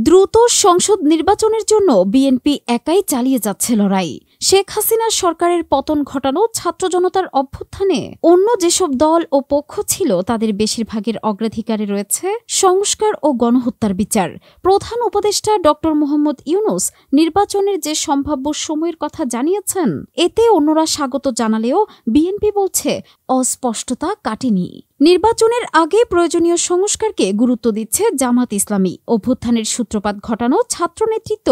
দ্রুত সংসদ নির্বাচনের জন্য বিএনপি একাই চালিয়ে যাচ্ছে লড়াই। শেখ হাসিনার সরকারের পতন ঘটানো ছাত্র জনতার অভ্যুত্থানে অন্য যেসব দল ও পক্ষ ছিল তাদের বেশিরভাগের অগ্রাধিকারে রয়েছে সংস্কার ও গণহত্যার বিচার। প্রধান উপদেষ্টা ড মোহাম্মদ ইউনূস নির্বাচনের যে সম্ভাব্য সময়ের কথা জানিয়েছেন, এতে অন্যরা স্বাগত জানালেও বিএনপি বলছে অস্পষ্টতা কাটেনি। নির্বাচনের আগে প্রয়োজনীয় সংস্কারকে গুরুত্ব দিচ্ছে জামাত ইসলামী। অভ্যুত্থানের সূত্রপাত ঘটানো ছাত্র নেতৃত্ব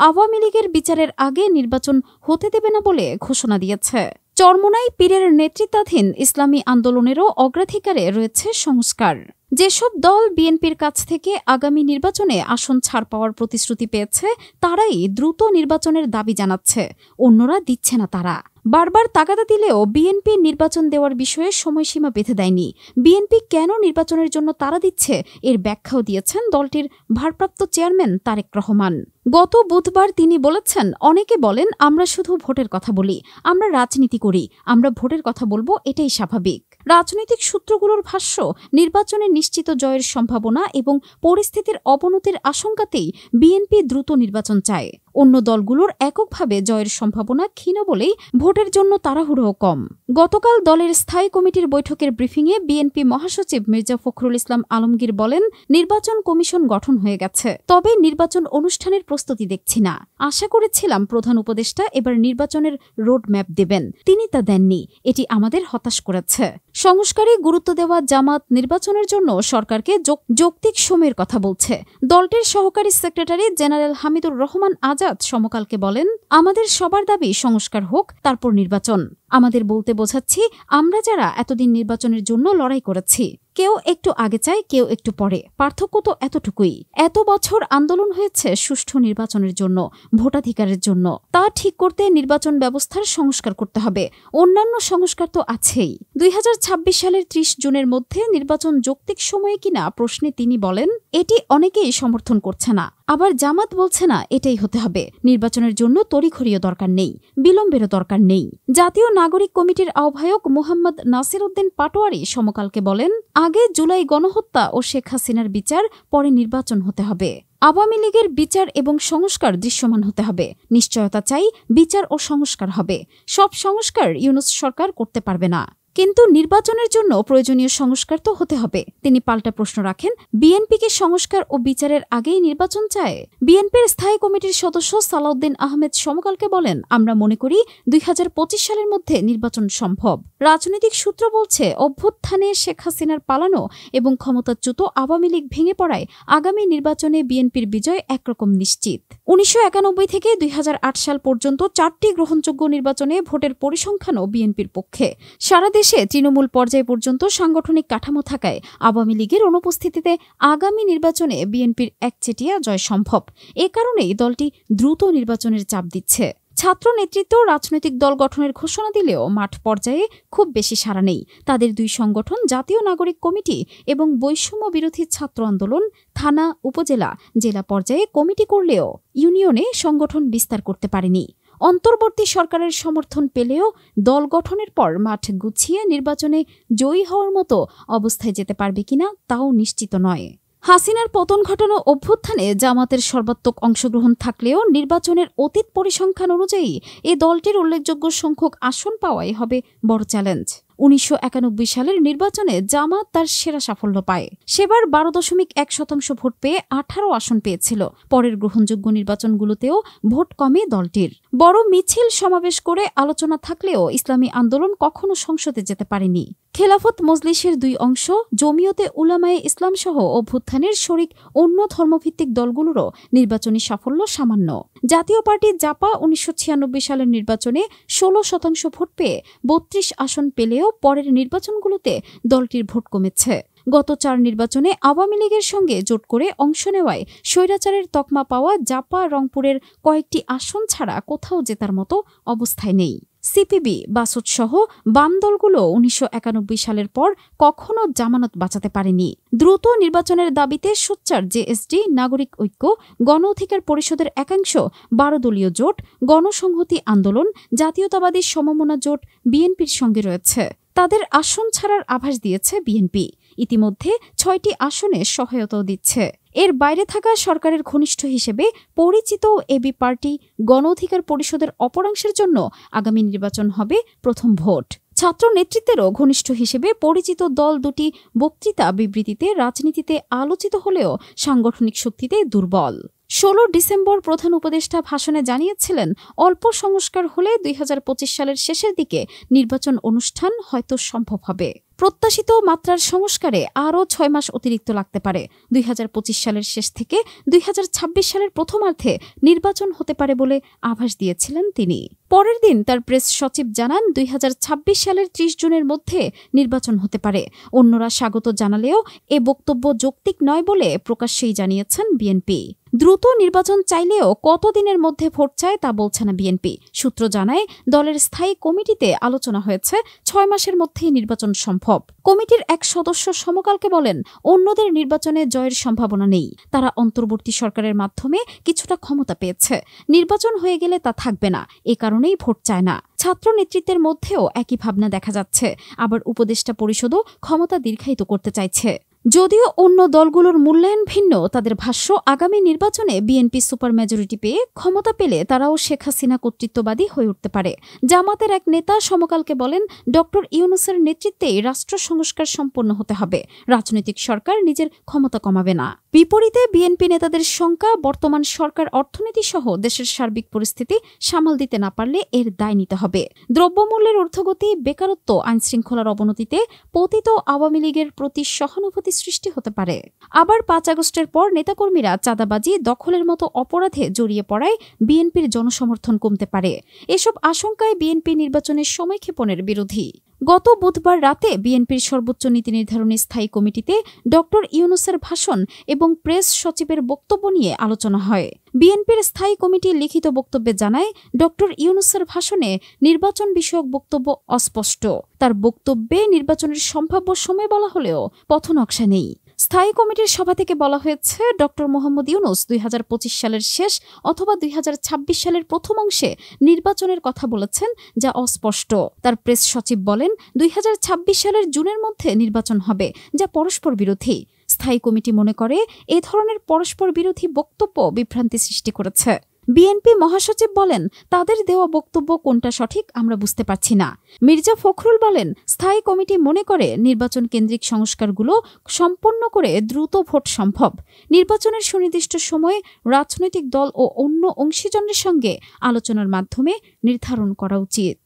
আওয়ামী লীগের বিচারের আগে নির্বাচন হতে দেবে না বলে ঘোষণা দিয়েছে। চরমোনাই পীরের নেতৃত্বাধীন ইসলামী আন্দোলনেরও অগ্রাধিকারে রয়েছে সংস্কার। যেসব দল বিএনপির কাছ থেকে আগামী নির্বাচনে আসন ছাড় পাওয়ার প্রতিশ্রুতি পেয়েছে, তারাই দ্রুত নির্বাচনের দাবি জানাচ্ছে, অন্যরা দিচ্ছে না। তারা বারবার তাগাদা দিলেও বিএনপি নির্বাচন দেওয়ার বিষয়ে সময়সীমা বেঁধে দেয়নি। বিএনপি কেন নির্বাচনের জন্য তাড়া দিচ্ছে এর ব্যাখ্যাও দিয়েছেন দলটির ভারপ্রাপ্ত চেয়ারম্যান তারেক রহমান। গত বুধবার তিনি বলেছেন, অনেকে বলেন আমরা শুধু ভোটের কথা বলি, আমরা রাজনীতি করি, আমরা ভোটের কথা বলবো, এটাই স্বাভাবিক। রাজনৈতিক সূত্রগুলোর ভাষ্য, নির্বাচনে নিশ্চিত জয়ের সম্ভাবনা এবং পরিস্থিতির অবনতির আশঙ্কাতেই বিএনপি দ্রুত নির্বাচন চায়। অন্য দলগুলোর এককভাবে জয়ের সম্ভাবনা ক্ষীণ বলেই ভোটের জন্য তাড়াহুড়োও কম। গতকাল দলের স্থায়ী কমিটির বৈঠকের ব্রিফিংয়ে বিএনপি মহাসচিব মির্জা ফখরুল ইসলাম আলমগীর বলেন, নির্বাচন কমিশন গঠন হয়ে গেছে, তবে নির্বাচন অনুষ্ঠানের প্রস্তুতি দেখছি না। আশা করেছিলাম প্রধান উপদেষ্টা এবার নির্বাচনের রোড ম্যাপ দেবেন, তিনি তা দেননি, এটি আমাদের হতাশ করেছে। সংস্কারে গুরুত্ব দেওয়া জামাত নির্বাচনের জন্য সরকারকে যৌক্তিক সময়ের কথা বলছে। দলটির সহকারী সেক্রেটারি জেনারেল হামিদুর রহমান আজাদ সমকালকে বলেন, আমাদের সবার দাবি সংস্কার হোক, তারপর নির্বাচন। আমাদের বলতে বোঝাচ্ছি, আমরা যারা এতদিন নির্বাচনের জন্য লড়াই করেছি, কেউ একটু আগে চায়, কেউ একটু পরে, পার্থক্য তো এতটুকুই। এত বছর আন্দোলন হয়েছে সুষ্ঠু নির্বাচনের জন্য, ভোটাধিকারের জন্য। তা ঠিক করতে নির্বাচন ব্যবস্থার সংস্কার করতে হবে, অন্যান্য সংস্কার তো আছেই। 2026 সালের 30 জুনের মধ্যে নির্বাচন যৌক্তিক সময়ে কিনা প্রশ্নে তিনি বলেন, এটি অনেকেই সমর্থন করছে না, আবার জামাত বলছে না এটাই হতে হবে। নির্বাচনের জন্য তড়িঘড়িও দরকার নেই, বিলম্বেরও দরকার নেই। জাতীয় নাগরিক কমিটির আহ্বায়ক মোহাম্মদ নাসির উদ্দিন পাটোয়ারি সমকালকে বলেন, আগে জুলাই গণহত্যা ও শেখ হাসিনার বিচার, পরে নির্বাচন হতে হবে। আওয়ামী লীগের বিচার এবং সংস্কার দৃশ্যমান হতে হবে। নিশ্চয়তা চাই, বিচার ও সংস্কার হবে। সব সংস্কার ইউনূস সরকার করতে পারবে না, কিন্তু নির্বাচনের জন্য প্রয়োজনীয় সংস্কার তো হতে হবে। তিনি পাল্টা প্রশ্ন রাখেন, বিএনপিকে সংস্কার ও বিচারের আগেই নির্বাচন চায়? বিএনপির স্থায়ী কমিটির সদস্য সালাউদ্দিন আহমেদ সমকালকে বলেন, আমরা মনে করি 2025 সালের মধ্যে নির্বাচন সম্ভব। রাজনৈতিক সূত্র বলছে, অভ্যুত্থানে শেখ হাসিনার পালানো এবং ক্ষমতাচ্যুত আওয়ামী লীগ ভেঙে পড়ায় আগামী নির্বাচনে বিএনপির বিজয় একরকম নিশ্চিত। 1991 থেকে 2008 সাল পর্যন্ত 4টি গ্রহণযোগ্য নির্বাচনে ভোটের পরিসংখ্যানও বিএনপির পক্ষে। সারা দেশে তৃণমূল পর্যায় পর্যন্ত সাংগঠনিক কাঠামো থাকায় আওয়ামী লীগের অনুপস্থিতিতে আগামী নির্বাচনে বিএনপির একচেটিয়া জয় সম্ভব। এ কারণেই দলটি দ্রুত নির্বাচনের চাপ দিচ্ছে। ছাত্র নেতৃত্ব রাজনৈতিক দল গঠনের ঘোষণা দিলেও মাঠ পর্যায়ে খুব বেশি সাড়া নেই। তাদের দুই সংগঠন জাতীয় নাগরিক কমিটি এবং বৈষম্য বিরোধী ছাত্র আন্দোলন থানা, উপজেলা, জেলা পর্যায়ে কমিটি করলেও ইউনিয়নে সংগঠন বিস্তার করতে পারেনি। অন্তর্বর্তী সরকারের সমর্থন পেলেও দল গঠনের পর মাঠ গুছিয়ে নির্বাচনে জয়ী হওয়ার মতো অবস্থায় যেতে পারবে কিনা তাও নিশ্চিত নয়। হাসিনার পতন ঘটানো অভ্যুত্থানে জামাতের সর্বাত্মক অংশগ্রহণ থাকলেও নির্বাচনের অতীত পরিসংখ্যান অনুযায়ী এ দলটির উল্লেখযোগ্য সংখ্যক আসন পাওয়াই হবে বড় চ্যালেঞ্জ। 1991 সালের নির্বাচনে জামাত তার সেরা সাফল্য পায়। সেবার 12.1% ভোট পেয়ে 18 আসন পেয়েছিল। পরের গ্রহণযোগ্য নির্বাচনগুলোতেও ভোট কমে দলটির। বড় মিছিল সমাবেশ করে আলোচনা থাকলেও ইসলামী আন্দোলন কখনো সংসদে যেতে পারেনি। খেলাফত মজলিসের দুই অংশ, জমিয়তে উলামায়ে ইসলাম সহ অভ্যুত্থানের শরিক অন্য ধর্মভিত্তিক দলগুলোরও নির্বাচনী সাফল্য সামান্য। জাতীয় পার্টি জাপা 1996 সালের নির্বাচনে 16% ভোট পেয়ে 32 আসন পেলেও পরের নির্বাচনগুলোতে দলটির ভোট কমেছে। গত 4 নির্বাচনে আওয়ামী লীগের সঙ্গে জোট করে অংশ নেওয়ায় স্বৈরাচারের তকমা পাওয়া জাপা, রংপুরের কয়েকটি আসন ছাড়া কোথাও জেতার মতো অবস্থায় নেই। সিপিবি, বাসদ সহ বাম দলগুলো 1991 সালের পর কখনো জামানত বাঁচাতে পারেনি। দ্রুত নির্বাচনের দাবিতে সোচ্চার জেএসডি, নাগরিক ঐক্য, গণ অধিকার পরিষদের একাংশ, 12 দলীয় জোট, গণসংহতি আন্দোলন, জাতীয়তাবাদী সমমনা জোট বিএনপির সঙ্গে রয়েছে। তাদের আসন ছাড়ার আভাস দিয়েছে বিএনপি। ইতিমধ্যে 6টি আসনে সহায়তাও দিচ্ছে। এর বাইরে থাকা সরকারের ঘনিষ্ঠ হিসেবে পরিচিত এবি পার্টি গণ অধিকার পরিষদের অপরাংশের জন্য আগামী নির্বাচন হবে প্রথম ভোট। ছাত্র নেতৃত্বেরও ঘনিষ্ঠ হিসেবে পরিচিত দল দুটি বক্তৃতা বিবৃতিতে রাজনীতিতে আলোচিত হলেও সাংগঠনিক শক্তিতে দুর্বল। 16 ডিসেম্বর প্রধান উপদেষ্টা ভাষণে জানিয়েছিলেন, অল্প সংস্কার হলে 2025 সালের শেষের দিকে নির্বাচন অনুষ্ঠান হয়তো সম্ভব হবে। প্রত্যাশিত মাত্রার সংস্কারে আরও 6 মাস অতিরিক্ত লাগতে পারে। 2025 সালের শেষ থেকে 2026 সালের প্রথমার্ধে নির্বাচন হতে পারে বলে আভাস দিয়েছিলেন তিনি। পরের দিন তার প্রেস সচিব জানান, 2026 সালের 30 জুনের মধ্যে নির্বাচন হতে পারে। অন্যরা স্বাগত জানালেও এ বক্তব্য যৌক্তিক নয় বলে প্রকাশ্যেই জানিয়েছেন বিএনপি। দ্রুত নির্বাচন চাইলেও কতদিনের মধ্যে ভোট চায় তা বলছে না বিএনপি। সূত্র জানায়, দলের স্থায়ী কমিটিতে আলোচনা হয়েছে 6 মাসের মধ্যেই নির্বাচন সম্ভব। কমিটির এক সদস্য সমকালকে বলেন, অন্যদের নির্বাচনে জয়ের সম্ভাবনা নেই। তারা অন্তর্বর্তী সরকারের মাধ্যমে কিছুটা ক্ষমতা পেয়েছে। নির্বাচন হয়ে গেলে তা থাকবে না, এ কারণেই ভোট চায় না। ছাত্র নেতৃত্বের মধ্যেও একই ভাবনা দেখা যাচ্ছে। আবার উপদেষ্টা পরিষদও ক্ষমতা দীর্ঘায়িত করতে চাইছে। যদিও অন্য দলগুলোর মূল্যায়ন ভিন্ন, তাদের ভাষ্য, আগামী নির্বাচনে বিএনপি সুপার মেজরিটি পেয়ে ক্ষমতা পেলে তারাও শেখ হাসিনা কর্তৃত্ববাদী হয়ে উঠতে পারে। জামাতের এক নেতা সমকালকে বলেন, ডক্টর ইউনূসের নেতৃত্বেই রাষ্ট্র সংস্কার সম্পন্ন হতে হবে। রাজনৈতিক সরকার নিজের ক্ষমতা কমাবে না। বিপরীতে বিএনপি নেতাদের শঙ্কা, বর্তমান সরকার অর্থনীতি সহ দেশের সার্বিক পরিস্থিতি সামাল দিতে না পারলে এর দায় নিতে হবে। দ্রব্যমূল্যের ঊর্ধ্বগতি, বেকারত্ব, আইনশৃঙ্খলার অবনতিতে পতিত আওয়ামী লীগের প্রতি সহানুভূতি সৃষ্টি হতে পারে। আবার 5 আগস্টের পর নেতাকর্মীরা চাঁদাবাজি, দখলের মতো অপরাধে জড়িয়ে পড়ায় বিএনপির জনসমর্থন কমতে পারে। এসব আশঙ্কায় বিএনপি নির্বাচনের সময়ক্ষেপণের বিরোধী। গত বুধবার রাতে বিএনপির সর্বোচ্চ নীতি নির্ধারণী স্থায়ী কমিটিতে ডক্টর ইউনূসের ভাষণ এবং প্রেস সচিবের বক্তব্য নিয়ে আলোচনা হয়। বিএনপির স্থায়ী কমিটি লিখিত বক্তব্যে জানায়, ডক্টর ইউনূসের ভাষণে নির্বাচন বিষয়ক বক্তব্য অস্পষ্ট। তার বক্তব্যে নির্বাচনের সম্ভাব্য সময় বলা হলেও পথনকশা নেই। স্থায়ী কমিটির সভা থেকে বলা হয়েছে, ডক্টর মোহাম্মদ ইউনূস 2025 সালের শেষ অথবা 2026 সালের প্রথম অংশে নির্বাচনের কথা বলেছেন, যা অস্পষ্ট। তার প্রেস সচিব বলেন, 2026 সালের জুনের মধ্যে নির্বাচন হবে, যা পরস্পর বিরোধী। স্থায়ী কমিটি মনে করে, এ ধরনের পরস্পর বিরোধী বক্তব্য বিভ্রান্তি সৃষ্টি করেছে। বিএনপি মহাসচিব বলেন, তাদের দেওয়া বক্তব্য কোনটা সঠিক আমরা বুঝতে পারছি না। মির্জা ফখরুল বলেন, স্থায়ী কমিটি মনে করে নির্বাচন কেন্দ্রিক সংস্কারগুলো সম্পন্ন করে দ্রুত ভোট সম্ভব। নির্বাচনের সুনির্দিষ্ট সময়ে রাজনৈতিক দল ও অন্য অংশীজনদের সঙ্গে আলোচনার মাধ্যমে নির্ধারণ করা উচিত।